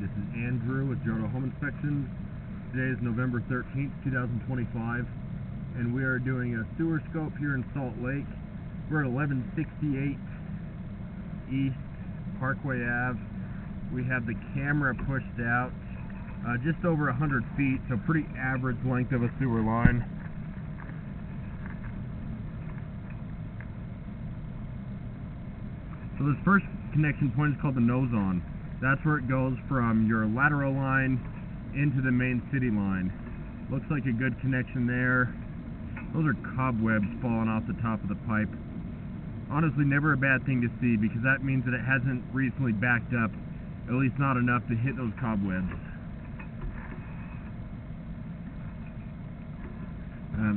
This is Andrew with Jodo Home Inspections. Today is November 13th, 2025, and we are doing a sewer scope here in Salt Lake. We're at 1168 East Parkway Ave. We have the camera pushed out just over 100 feet, so pretty average length of a sewer line. So this first connection point is called the nose-on. That's where it goes from your lateral line into the main city line. Looks like a good connection there. Those are cobwebs falling off the top of the pipe. Honestly, never a bad thing to see, because that means that it hasn't recently backed up, at least not enough to hit those cobwebs.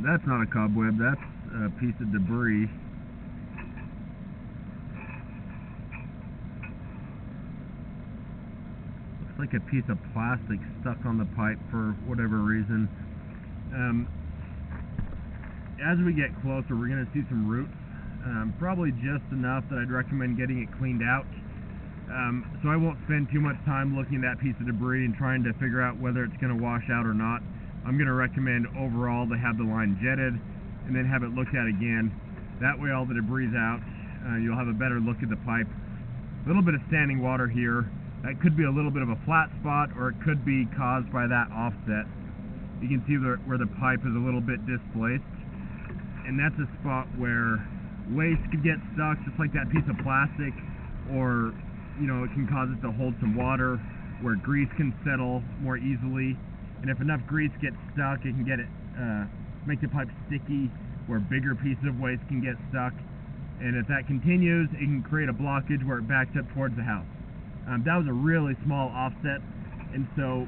That's not a cobweb, that's a piece of debris. Like a piece of plastic stuck on the pipe for whatever reason. As we get closer, we're going to see some roots, probably just enough that I'd recommend getting it cleaned out. So I won't spend too much time looking at that piece of debris and trying to figure out whether it's going to wash out or not. I'm going to recommend overall to have the line jetted and then have it looked at again. That way all the debris is out. You'll have a better look at the pipe. A little bit of standing water here. That could be a little bit of a flat spot, or it could be caused by that offset. You can see where the pipe is a little bit displaced, and that's a spot where waste could get stuck, just like that piece of plastic, or it can cause it to hold some water, where grease can settle more easily. And if enough grease gets stuck, it can get it make the pipe sticky, where bigger pieces of waste can get stuck. And if that continues, it can create a blockage where it backs up towards the house. That was a really small offset, and so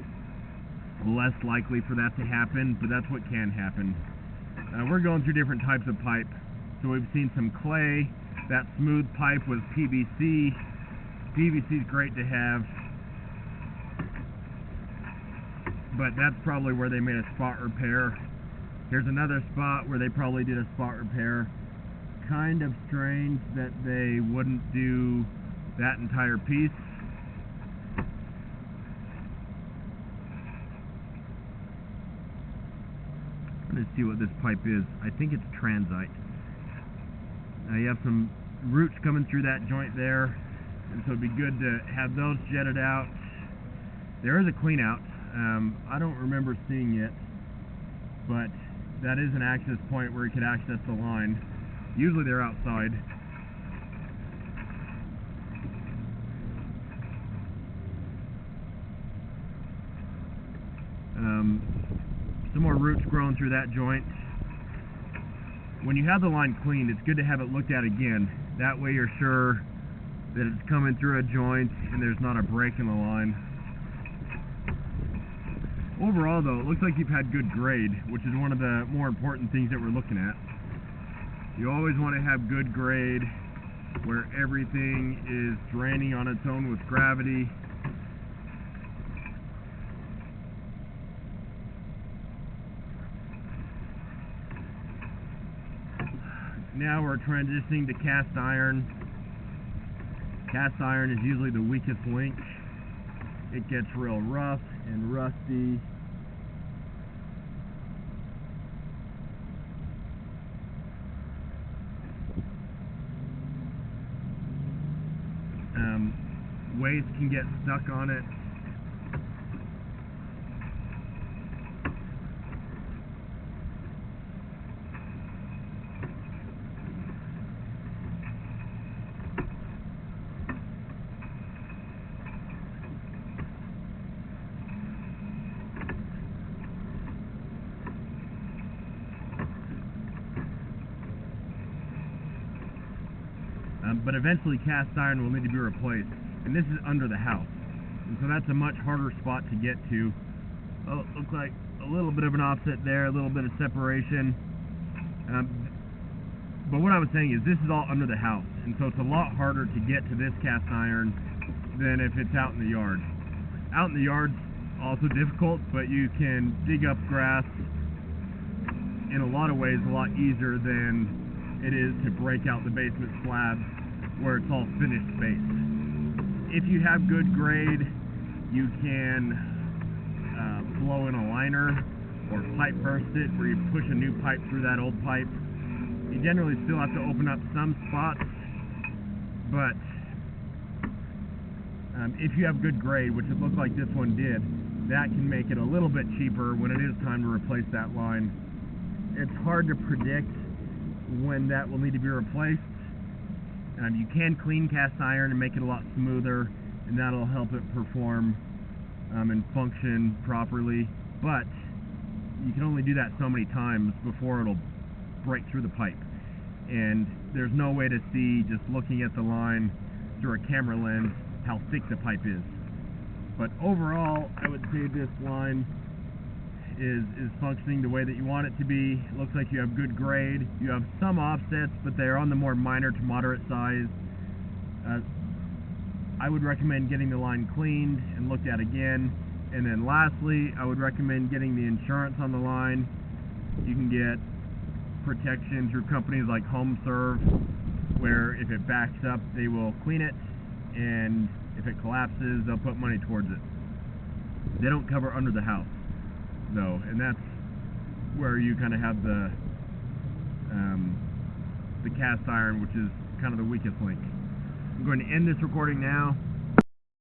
less likely for that to happen, but that's what can happen. We're going through different types of pipe. So we've seen some clay. That smooth pipe was PVC. PVC is great to have, but that's probably where they made a spot repair. Here's another spot where they probably did a spot repair. Kind of strange that they wouldn't do that entire piece. To see what this pipe is. I think it's transite. You have some roots coming through that joint there, and so it'd be good to have those jetted out. There is a clean out. I don't remember seeing it, but that is an access point where you could access the line. Usually they're outside. Some more roots growing through that joint. When you have the line cleaned, it's good to have it looked at again. That way you're sure that it's coming through a joint and there's not a break in the line. Overall though, it looks like you've had good grade, which is one of the more important things that we're looking at. You always want to have good grade where everything is draining on its own with gravity. Now we're transitioning to cast iron. Cast iron is usually the weakest link. It gets real rough and rusty. Waste can get stuck on it. But eventually cast iron will need to be replaced, and this is under the house, and so that's a much harder spot to get to. Oh, it looks like a little bit of an offset there, a little bit of separation, but what I was saying is this is all under the house, and so it's a lot harder to get to this cast iron than if it's out in the yard. Out in the yard's also difficult, but you can dig up grass in a lot of ways a lot easier than it is to break out the basement slab where it's all finished space. If you have good grade, You can blow in a liner or pipe burst it, where you push a new pipe through that old pipe. You generally still have to open up some spots, but if you have good grade, which it looked like this one did, that can make it a little bit cheaper when it is time to replace that line. It's hard to predict when that will need to be replaced. You can clean cast iron and make it a lot smoother, and that'll help it perform and function properly, but you can only do that so many times before it'll break through the pipe, and there's no way to see, just looking at the line through a camera lens, how thick the pipe is. But overall, I would say this line is functioning the way that you want it to be. It looks like you have good grade. You have some offsets, but they're on the more minor to moderate size. I would recommend getting the line cleaned and looked at again. And then lastly, I would recommend getting the insurance on the line. You can get protection through companies like HomeServe, where if it backs up, they will clean it, and if it collapses, they'll put money towards it. They don't cover under the house, though, and that's where you kind of have the cast iron, which is kind of the weakest link. I'm going to end this recording now.